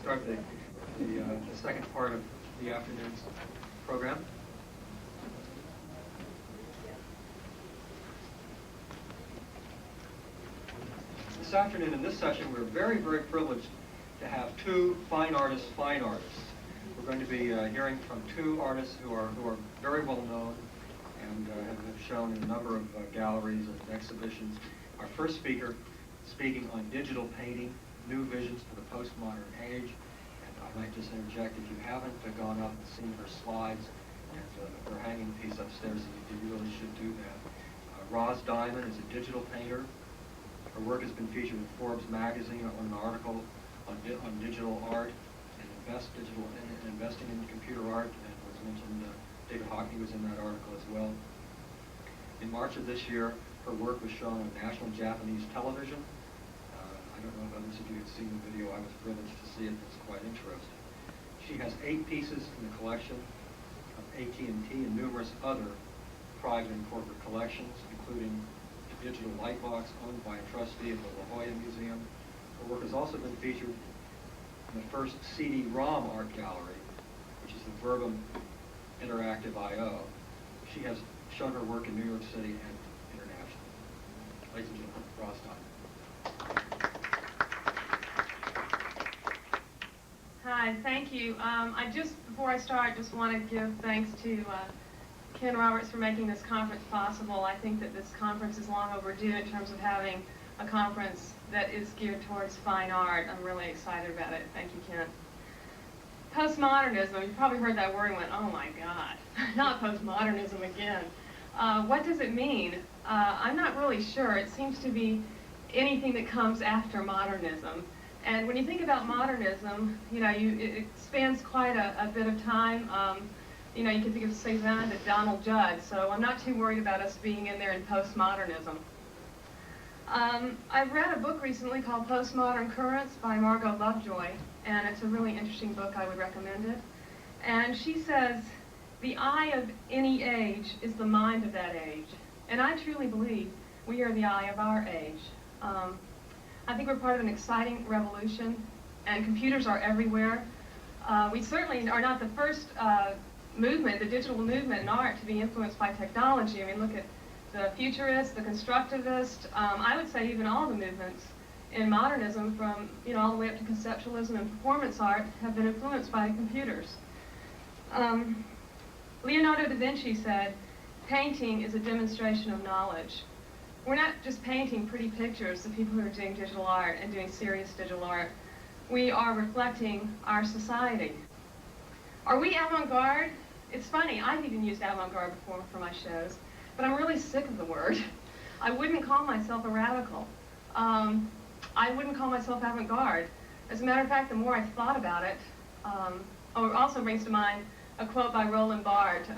start the second part of the afternoon's program. This afternoon in this session, we're very, very privileged to have two fine artists. We're going to be hearing from two artists who are very well known and have shown in a number of galleries and exhibitions. Our first speaker speaking on digital painting, new visions for the postmodern age. And I might just interject, if you haven't gone up and seen her slides and her hanging piece upstairs, you really should do that. Dimon is a digital painter. Her work has been featured in Forbes magazine on an article on digital art and investing in computer art, and was mentioned, David Hockney was in that article as well. In March of this year, her work was shown on national Japanese television. I don't know if others of you had seen the video. I was privileged to see it. It's quite interesting. She has 8 pieces in the collection of AT&T and numerous other private and corporate collections, including a digital light box owned by a trustee of the La Jolla Museum. Her work has also been featured in the first CD-ROM art gallery, which is the Verbum Interactive I.O. She has shown her work in New York City and internationally. Ladies and gentlemen, Dimon. Hi, thank you. Before I start, just want to give thanks to Ken Roberts for making this conference possible. I think that this conference is long overdue in terms of having a conference that is geared towards fine art. I'm really excited about it. Thank you, Ken. Postmodernism, you probably heard that word and went, oh my God, not postmodernism again. What does it mean? I'm not really sure. It seems to be anything that comes after modernism. And when you think about modernism, it spans quite a bit of time. You can think of Cézanne to Donald Judd, so I'm not too worried about us being in there in postmodernism. I read a book recently called Postmodern Currents by Margot Lovejoy, and it's a really interesting book. I would recommend it. And she says, the eye of any age is the mind of that age. And I truly believe we are the eye of our age. I think we're part of an exciting revolution, and computers are everywhere. We certainly are not the first movement, the digital movement in art, to be influenced by technology. I mean, look at the futurists, the constructivists, I would say even all the movements in modernism from, all the way up to conceptualism and performance art have been influenced by computers. Leonardo da Vinci said, painting is a demonstration of knowledge. We're not just painting pretty pictures, the people who are doing digital art and doing serious digital art. We are reflecting our society. Are we avant-garde? It's funny, I've even used avant-garde before for my shows, but I'm really sick of the word. I wouldn't call myself a radical. I wouldn't call myself avant-garde. As a matter of fact, the more I've thought about it, it also brings to mind a quote by Roland Barthes,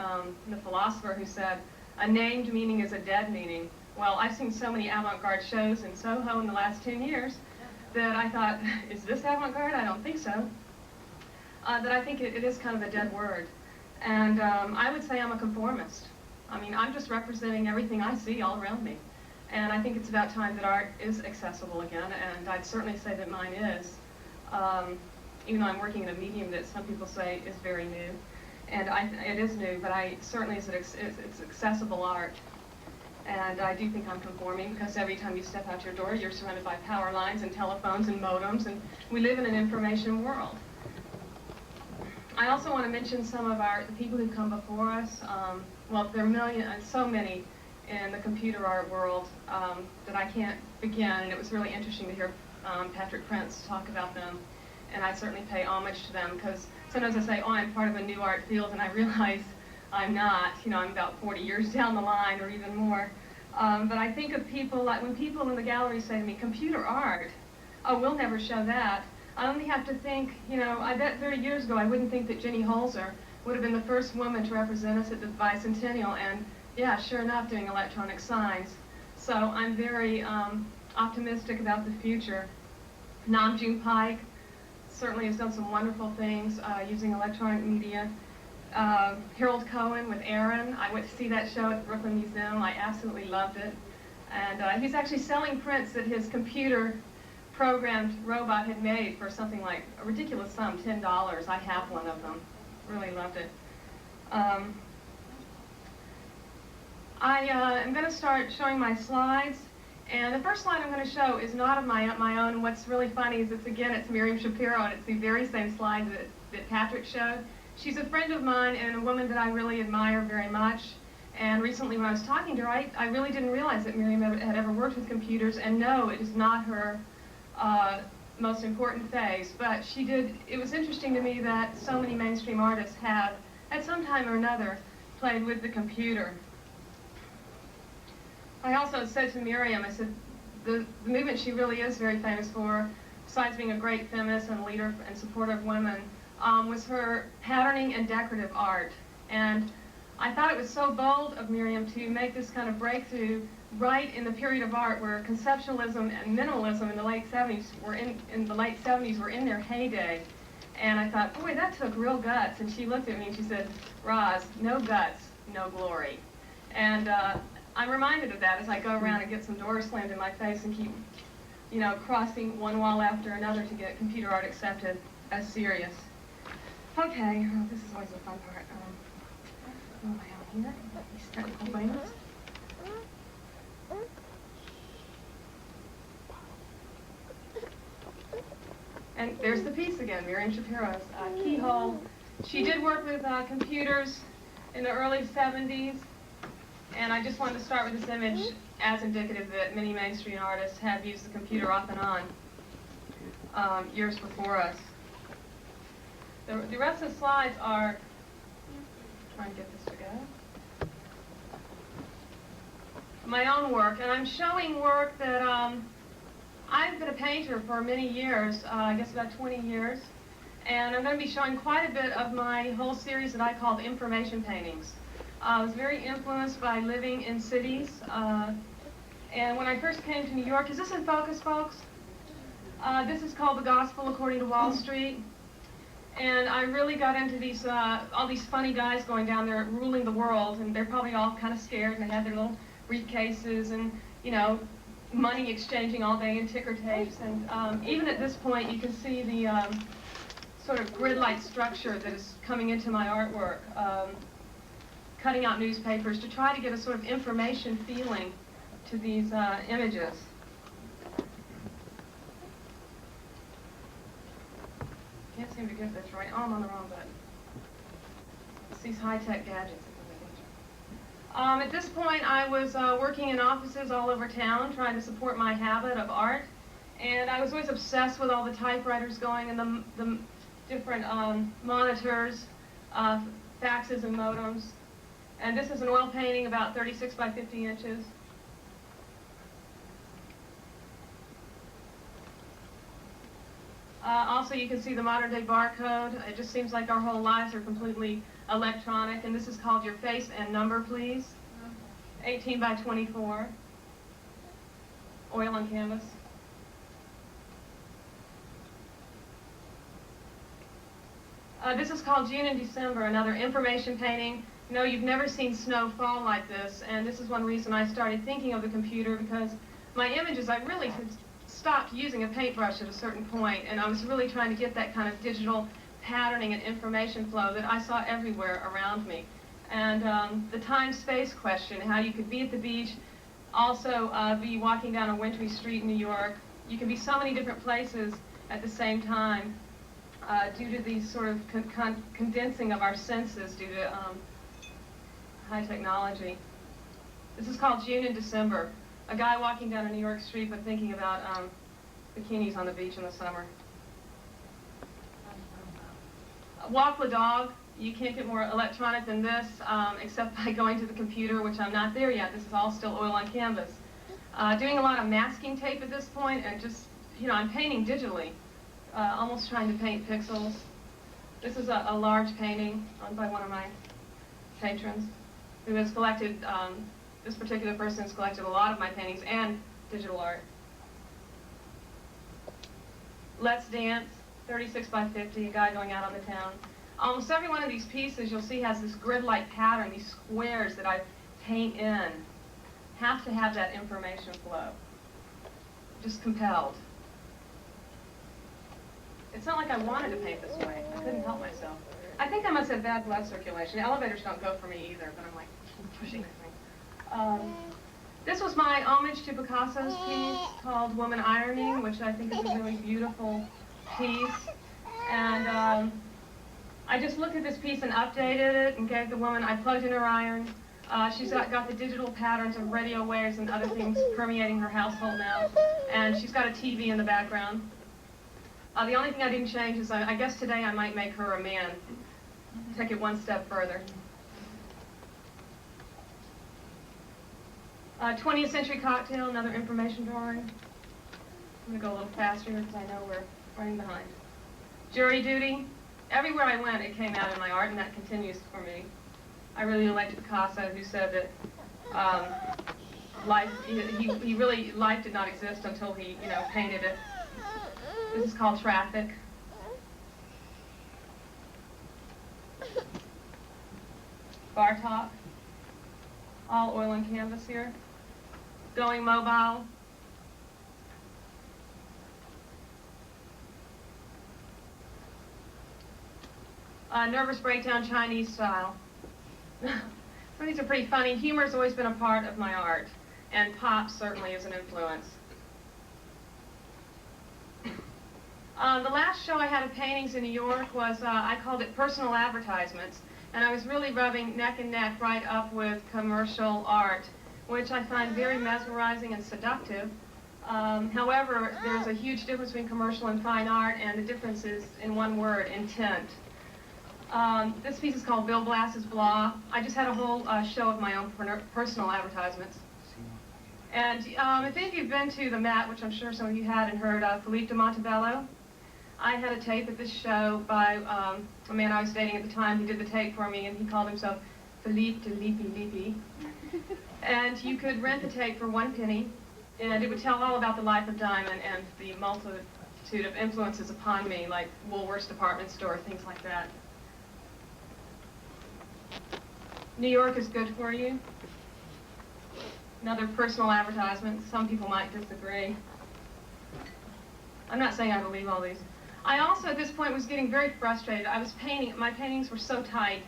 the philosopher, who said, a named meaning is a dead meaning. Well, I've seen so many avant-garde shows in Soho in the last 10 years that I thought, is this avant-garde? I don't think so. That I think it is kind of a dead word. And I would say I'm a conformist. I mean, I'm just representing everything I see all around me. And I think it's about time that art is accessible again, and I'd certainly say that mine is. Even though I'm working in a medium that some people say is very new. And it is new, but certainly it's accessible art. And I do think I'm conforming, because every time you step out your door, you're surrounded by power lines and telephones and modems, and we live in an information world. I also want to mention some of the people who come before us. Well, there are so many in the computer art world that I can't begin, and it was really interesting to hear Patrick Prince talk about them. And I certainly pay homage to them, because sometimes I say, oh, I'm part of a new art field, and I realize I'm not. I'm about 40 years down the line, or even more. But I think of people, like when people in the gallery say to me, computer art, oh, we'll never show that. I only have to think, I bet 30 years ago I wouldn't think that Jenny Holzer would have been the first woman to represent us at the bicentennial, and yeah, sure enough, doing electronic signs. So I'm very optimistic about the future. Nam June Paik certainly has done some wonderful things using electronic media. Harold Cohen with Aaron, I went to see that show at the Brooklyn Museum. I absolutely loved it. And he's actually selling prints that his computer programmed robot had made for something like a ridiculous sum, $10. I have one of them. Really loved it. I am going to start showing my slides. And the first slide I'm going to show is not of my own. And what's really funny is it's Miriam Shapiro, and it's the very same slide that Patrick showed. She's a friend of mine and a woman that I really admire very much. And recently when I was talking to her, I really didn't realize that Miriam had ever worked with computers. And no, it is not her most important phase. But she did. It was interesting to me that so many mainstream artists have, at some time or another, played with the computer. I also said to Miriam, I said, the movement she really is very famous for, besides being a great feminist and leader and supporter of women, was her patterning and decorative art. And I thought it was so bold of Miriam to make this kind of breakthrough right in the period of art where conceptualism and minimalism in the late 70s were in their heyday. And I thought, boy, that took real guts. And she looked at me and she said, Roz, no guts, no glory. And I'm reminded of that as I go around and get some doors slammed in my face and keep, crossing one wall after another to get computer art accepted as serious. Okay, well, this is always a fun part. What am I on here? These technical things. And there's the piece again, Miriam Shapiro's Keyhole. She did work with computers in the early 70s. And I just wanted to start with this image as indicative that many mainstream artists have used the computer off and on years before us. The rest of the slides are, trying to get this to go, my own work. And I'm showing work that I've been a painter for many years, I guess about 20 years. And I'm going to be showing quite a bit of my whole series that I called information paintings. I was very influenced by living in cities, and when I first came to New York, is this in focus, folks? This is called The Gospel According to Wall Street, and I really got into these all these funny guys going down there ruling the world, and they're probably all kind of scared, and they had their little briefcases and, money exchanging all day in ticker tapes, and even at this point you can see the sort of grid-like structure that is coming into my artwork. Cutting out newspapers to try to get a sort of information feeling to these images. Can't seem to get this right. Oh, I'm on the wrong button. It's these high-tech gadgets. At this point, I was working in offices all over town trying to support my habit of art, and I was always obsessed with all the typewriters going and the different monitors, faxes and modems. And this is an oil painting about 36 by 50 inches. Also, you can see the modern day barcode. It just seems like our whole lives are completely electronic. And this is called Your Face and Number, Please. 18 by 24. Oil on canvas. This is called June and December, another information painting. No, you've never seen snow fall like this, and this is one reason I started thinking of the computer, because my images, I really had stopped using a paintbrush at a certain point, and I was really trying to get that kind of digital patterning and information flow that I saw everywhere around me. And the time-space question, how you could be at the beach, also be walking down a wintry street in New York. You can be so many different places at the same time due to these sort of condensing of our senses due to high technology. This is called June and December. A guy walking down a New York street but thinking about bikinis on the beach in the summer. Walk the dog. You can't get more electronic than this, except by going to the computer, which I'm not there yet. This is all still oil on canvas. Doing a lot of masking tape at this point, and just, I'm painting digitally, almost trying to paint pixels. This is a large painting owned by one of my patrons, who has collected, this particular person has collected a lot of my paintings and digital art. Let's Dance, 36 by 50, a guy going out on the town. Almost every one of these pieces you'll see has this grid-like pattern, these squares that I paint in. Have to have that information flow. Just compelled. It's not like I wanted to paint this way. I couldn't help myself. I think I must have bad blood circulation. The elevators don't go for me either, but I'm like pushing everything. This was my homage to Picasso's piece called Woman Ironing, which I think is a really beautiful piece. And I just looked at this piece and updated it and gave the woman, I plugged in her iron. She's got the digital patterns of radio waves and other things permeating her household now. And she's got a TV in the background. The only thing I didn't change is I guess today I might make her a man. Take it one step further. 20th Century Cocktail, another information drawing. I'm going to go a little faster because I know we're running behind. Jury Duty. Everywhere I went, it came out in my art, and that continues for me. I really liked Picasso, who said that life did not exist until he, painted it. This is called Traffic. Bartok. All oil and canvas here. Going Mobile. Nervous Breakdown, Chinese style. So these are pretty funny. Humor's always been a part of my art, and pop certainly is an influence. The last show I had of paintings in New York was, I called it Personal Advertisements, and I was really rubbing neck and neck right up with commercial art, which I find very mesmerizing and seductive. However, there's a huge difference between commercial and fine art, and the difference is in one word: intent. This piece is called Bill Blass's Blah. I just had a whole show of my own personal advertisements. And if any of you have been to the Met, which I'm sure some of you had and heard of, Philippe de Montebello, I had a tape at this show by a man I was dating at the time. He did the tape for me, and he called himself Philippe de Lippy Lippy. And you could rent the tape for 1 penny, and it would tell all about the life of Dimon and the multitude of influences upon me, like Woolworth's department store, things like that. New York is good for you. Another personal advertisement. Some people might disagree. I'm not saying I believe all these. I also, at this point, was getting very frustrated. I was painting. My paintings were so tight.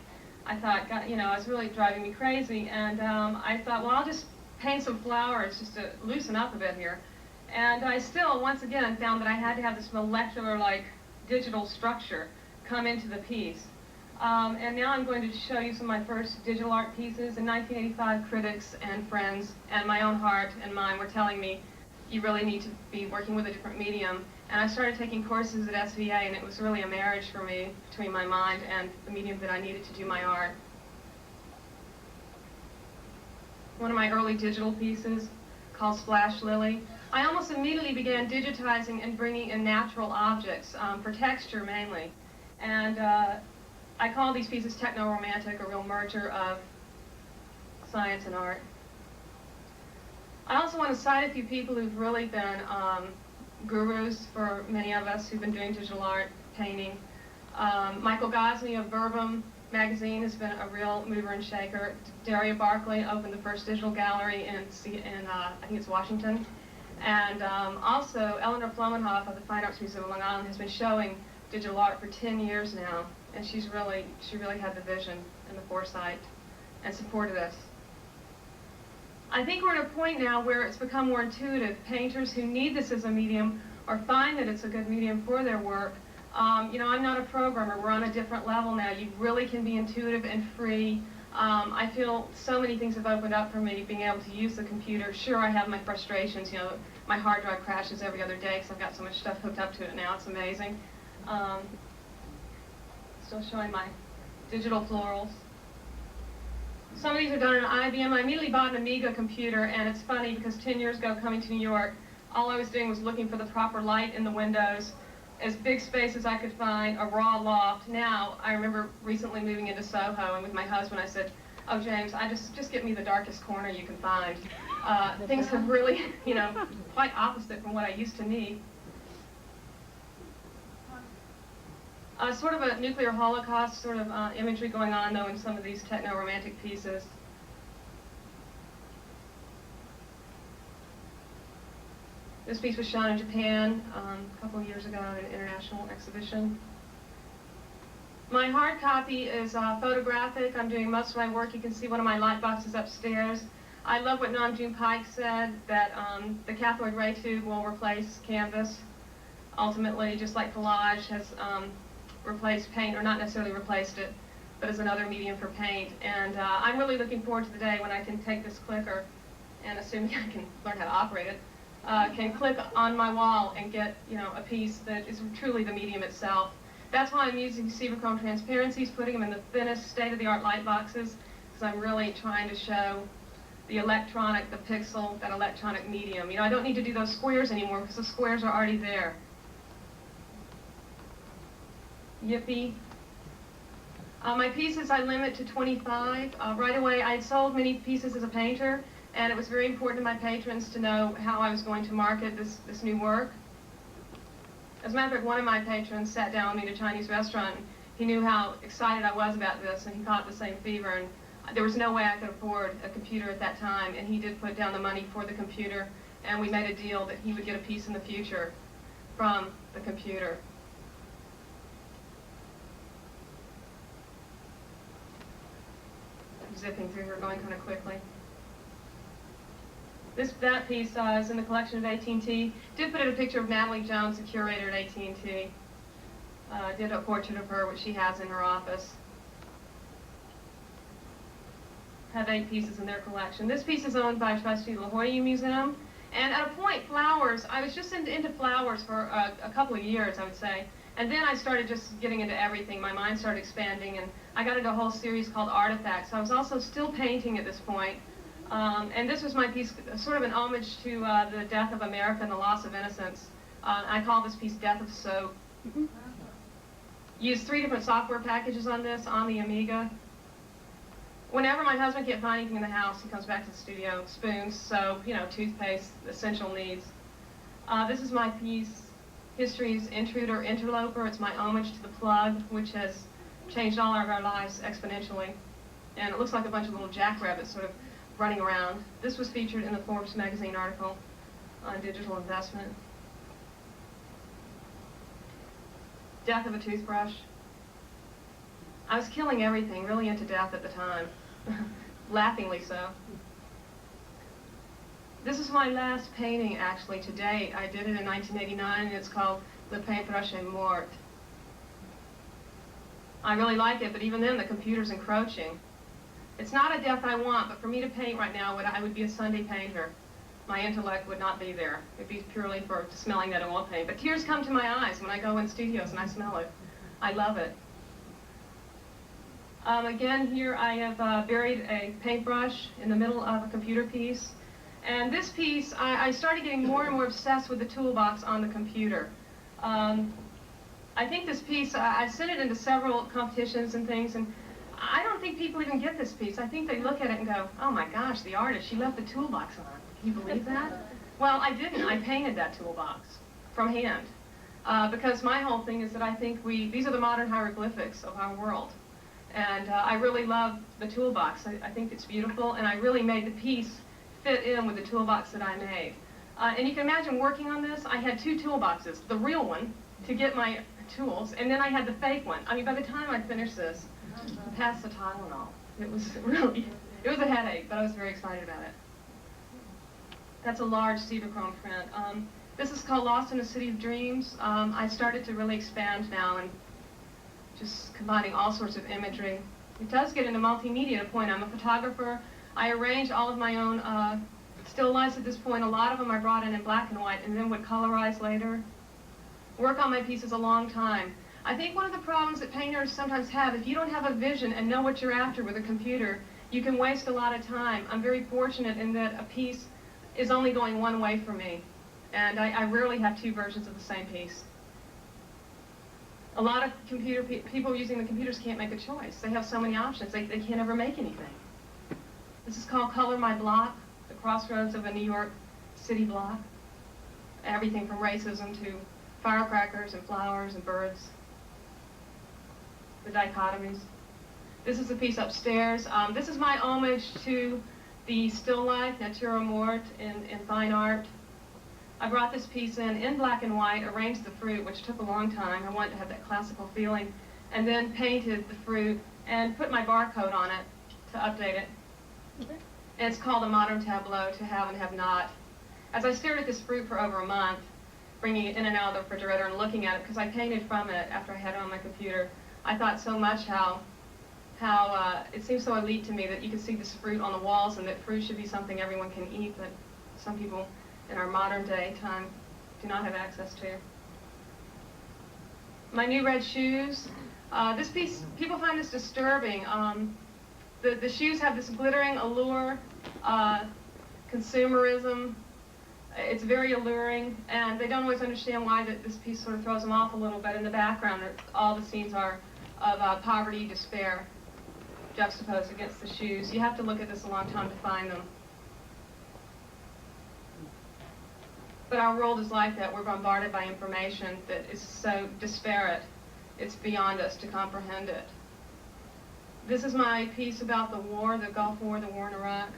I thought, God, it was really driving me crazy. And I thought, well, I'll just paint some flowers just to loosen up a bit here. And I still, once again, found that I had to have this molecular, digital structure come into the piece. And now I'm going to show you some of my first digital art pieces. In 1985, critics and friends and my own heart and mind were telling me, you really need to be working with a different medium. And I started taking courses at SVA, and it was really a marriage for me between my mind and the medium that I needed to do my art. One of my early digital pieces, called Splash Lily. I almost immediately began digitizing and bringing in natural objects, for texture mainly. And I call these pieces techno-romantic, a real merger of science and art. I also want to cite a few people who've really been gurus for many of us who've been doing digital art, painting. Michael Gosney of Verbum magazine has been a real mover and shaker. Daria Barclay opened the first digital gallery in I think it's Washington. And also Eleanor Flomenhoff of the Fine Arts Museum of Long Island has been showing digital art for 10 years now. And she really had the vision and the foresight and supported us. I think we're at a point now where it's become more intuitive. Painters who need this as a medium or find that it's a good medium for their work. I'm not a programmer. We're on a different level now. You really can be intuitive and free. I feel so many things have opened up for me, being able to use the computer. Sure, I have my frustrations. My hard drive crashes every other day because I've got so much stuff hooked up to it now. It's amazing. Still showing my digital florals. Some of these are done on IBM. I immediately bought an Amiga computer, and it's funny because 10 years ago, coming to New York, all I was doing was looking for the proper light in the windows, as big space as I could find, a raw loft. Now, I remember recently moving into Soho, and with my husband, I said, oh, James, just get me the darkest corner you can find. Things have really, quite opposite from what I used to need. Sort of a nuclear holocaust sort of imagery going on, though, in some of these techno-romantic pieces. This piece was shown in Japan a couple of years ago at an international exhibition. My hard copy is photographic. I'm doing most of my work. You can see one of my light boxes upstairs. I love what Nam June Paik said, that the cathode ray tube will replace canvas. Ultimately, just like collage has replaced paint, or not necessarily replaced it, but as another medium for paint. And I'm really looking forward to the day when I can take this clicker, and assuming I can learn how to operate it, can click on my wall and get, you know, a piece that is truly the medium itself. That's why I'm using Chrome transparencies, putting them in the thinnest state-of-the-art light boxes, because I'm really trying to show the electronic, the pixel, that electronic medium. You know, I don't need to do those squares anymore because the squares are already there. Yippee. My pieces I limit to 25. Right away, I had sold many pieces as a painter, and it was very important to my patrons to know how I was going to market this new work. As a matter of fact, one of my patrons sat down with me at a Chinese restaurant. He knew how excited I was about this, and he caught the same fever. And there was no way I could afford a computer at that time, and he did put down the money for the computer, and we made a deal that he would get a piece in the future from the computer. Zipping through here, going kind of quickly. That piece is in the collection of AT&T. Did put in a picture of Natalie Jones, the curator at AT&T. Did a portrait of her, which she has in her office. Have 8 pieces in their collection. This piece is owned by trustee La Jolla Museum. And at a point, flowers, I was just into flowers for a couple of years, I would say. And then I started just getting into everything. My mind started expanding, and I got into a whole series called Artifacts. So I was also still painting at this point. And this was my piece, sort of an homage to the death of America and the loss of innocence. I call this piece Death of Soap. Used 3 different software packages on this, on the Amiga. Whenever my husband can't find anything in the house, he comes back to the studio. Spoons, soap, you know, toothpaste, essential needs. This is my piece, History's Intruder Interloper. It's my homage to the plug, which has changed all of our lives exponentially. And it looks like a bunch of little jackrabbits sort of running around. This was featured in the Forbes magazine article on digital investment. Death of a Toothbrush. I was killing everything, really into death at the time. Laughingly so. This is my last painting, actually, to date. I did it in 1989, and it's called Le Paintbrush est Mort. I really like it, but even then, the computer's encroaching. It's not a death I want, but for me to paint right now, I would be a Sunday painter. My intellect would not be there. It'd be purely for smelling that oil paint. But tears come to my eyes when I go in studios and I smell it. I love it. Again, here I have buried a paintbrush in the middle of a computer piece. And this piece, I started getting more and more obsessed with the toolbox on the computer. I think this piece, I sent it into several competitions and things, and I don't think people even get this piece. I think they look at it and go, oh my gosh, the artist, she left the toolbox on. Can you believe that? Well, I didn't. I painted that toolbox from hand. Because my whole thing is that I think these are the modern hieroglyphics of our world. And I really love the toolbox. I think it's beautiful, and I really made the piece fit in with the toolbox that I made. And you can imagine working on this. I had 2 toolboxes, the real one to get my tools, and then I had the fake one. I mean, by the time I finished this, past the Tylenol, it was a headache, but I was very excited about it. That's a large Chrome print. This is called Lost in a City of Dreams. I started to really expand now and just combining all sorts of imagery. It does get into multimedia to a point. I'm a photographer. I arrange all of my own still lifes at this point. A lot of them I brought in black and white and then would colorize later. Work on my pieces a long time. I think one of the problems that painters sometimes have, if you don't have a vision and know what you're after with a computer, you can waste a lot of time. I'm very fortunate in that a piece is only going one way for me. And I rarely have 2 versions of the same piece. A lot of people using the computers can't make a choice. They have so many options, they can't ever make anything. This is called Color My Block, the crossroads of a New York City block. Everything from racism to firecrackers and flowers and birds. The dichotomies. This is a piece upstairs. This is my homage to the still life, natura mort, in fine art. I brought this piece in black and white, arranged the fruit, which took a long time. I wanted to have that classical feeling, and then painted the fruit and put my barcode on it to update it. And it's called a modern tableau, to have and have not. As I stared at this fruit for over a month, bringing it in and out of the refrigerator and looking at it, because I painted from it after I had it on my computer, I thought so much how it seems so elite to me that you can see this fruit on the walls, and that fruit should be something everyone can eat, but some people in our modern day time do not have access to. My new red shoes. This piece, people find this disturbing. The shoes have this glittering allure, consumerism. It's very alluring, and they don't always understand why this piece sort of throws them off a little bit. In the background, all the scenes are of poverty, despair, juxtaposed against the shoes. You have to look at this a long time to find them. But our world is like that. We're bombarded by information that is so disparate, it's beyond us to comprehend it. This is my piece about the war, the Gulf War, the war in Iraq.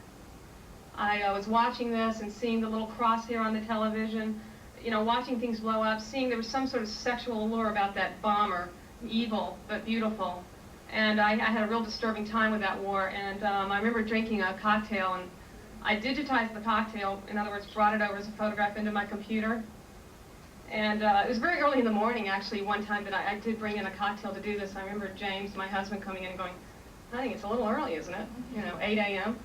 I was watching this and seeing the little crosshair on the television, you know, watching things blow up, seeing there was some sort of sexual allure about that bomber, evil but beautiful. And I had a real disturbing time with that war, and I remember drinking a cocktail, and I digitized the cocktail, in other words, brought it over as a photograph into my computer. And it was very early in the morning, actually, one time that I did bring in a cocktail to do this. I remember James, my husband, coming in and going, I think it's a little early, isn't it? You know, 8 a.m.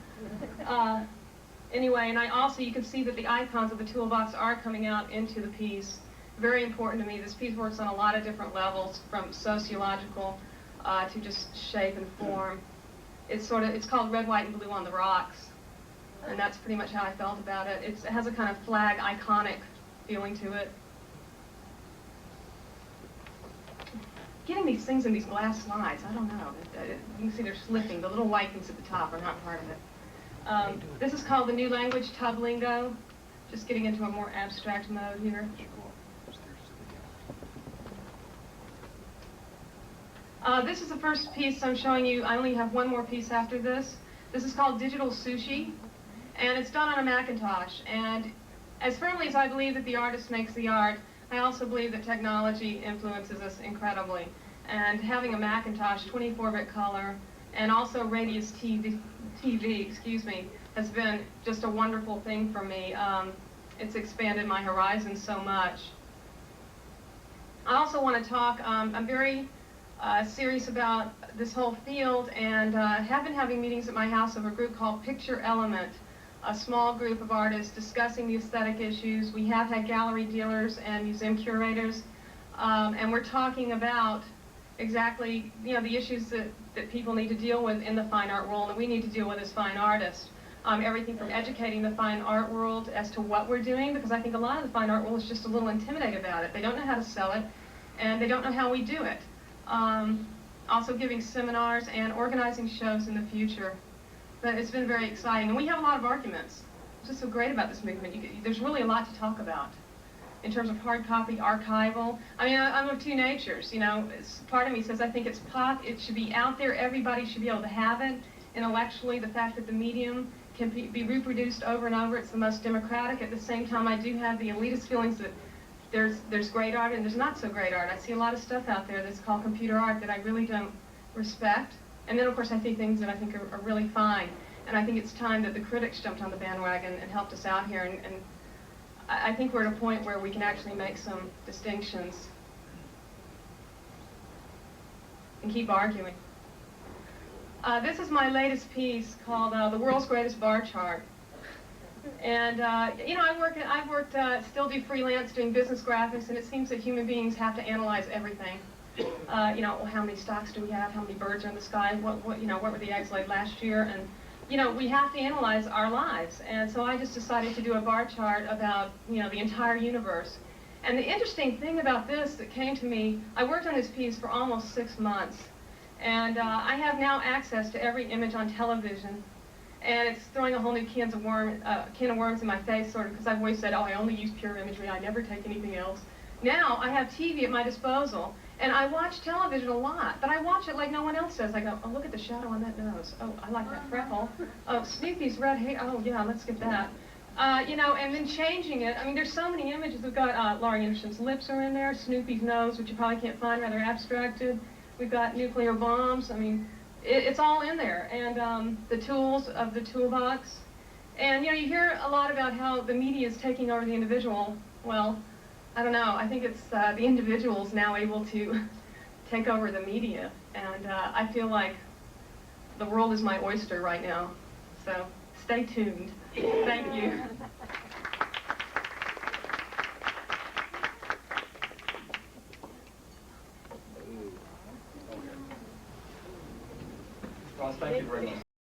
Anyway, and I also, you can see that the icons of the toolbox are coming out into the piece. Very important to me. This piece works on a lot of different levels, from sociological to just shape and form. It's called Red, White, and Blue on the Rocks. And that's pretty much how I felt about it. It has a kind of flag, iconic feeling to it. Getting these things in these glass slides, I don't know. You can see they're slipping. The little white things at the top are not part of it. This is called the New Language Tub Lingo. Just getting into a more abstract mode here. This is the first piece I'm showing you. I only have one more piece after this. This is called Digital Sushi, and it's done on a Macintosh. And as firmly as I believe that the artist makes the art, I also believe that technology influences us incredibly. And having a Macintosh, 24-bit color, and also Radius TV, has been just a wonderful thing for me. It's expanded my horizons so much. I also want to talk, I'm very serious about this whole field, and have been having meetings at my house of a group called Picture Element, a small group of artists discussing the aesthetic issues. We have had gallery dealers and museum curators, and we're talking about exactly, you know, the issues that people need to deal with in the fine art world, and we need to deal with as fine artists. Everything from educating the fine art world as to what we're doing, because I think a lot of the fine art world is just a little intimidated about it. They don't know how to sell it, and they don't know how we do it. Also giving seminars and organizing shows in the future. But it's been very exciting, and we have a lot of arguments. It's just so great about this movement. There's really a lot to talk about in terms of hard copy, archival. I mean, I'm of two natures, you know. Part of me says I think it's pop, it should be out there, everybody should be able to have it. Intellectually, the fact that the medium can be reproduced over and over, it's the most democratic. At the same time, I do have the elitist feelings that there's great art and there's not so great art. I see a lot of stuff out there that's called computer art that I really don't respect. And then, of course, I see things that I think are really fine. And I think it's time that the critics jumped on the bandwagon and helped us out here. And I think we're at a point where we can actually make some distinctions and keep arguing. This is my latest piece called The World's Greatest Bar Chart. And, you know, I've worked, still do freelance doing business graphics, and it seems that human beings have to analyze everything. You know, how many stocks do we have? How many birds are in the sky? What were the eggs laid last year? And, you know, we have to analyze our lives. And so I just decided to do a bar chart about, you know, the entire universe. And the interesting thing about this that came to me, I worked on this piece for almost 6 months. And I have now access to every image on television. And it's throwing a whole new can of worms in my face, sort of, because I've always said, oh, I only use pure imagery, I never take anything else. Now I have TV at my disposal, and I watch television a lot, but I watch it like no one else does. I go, oh, look at the shadow on that nose. Oh, I like that freckle. Oh, Snoopy's red hair. Oh, yeah, let's get that. You know, and then changing it. I mean, there's so many images. We've got Laurie Anderson's lips are in there, Snoopy's nose, which you probably can't find, rather abstracted. We've got nuclear bombs. I mean, it's all in there. And the tools of the toolbox. And, you know, you hear a lot about how the media is taking over the individual. Well, I don't know. I think it's the individual's now able to take over the media. And I feel like the world is my oyster right now. So stay tuned. Thank you. Ross, thank you very much.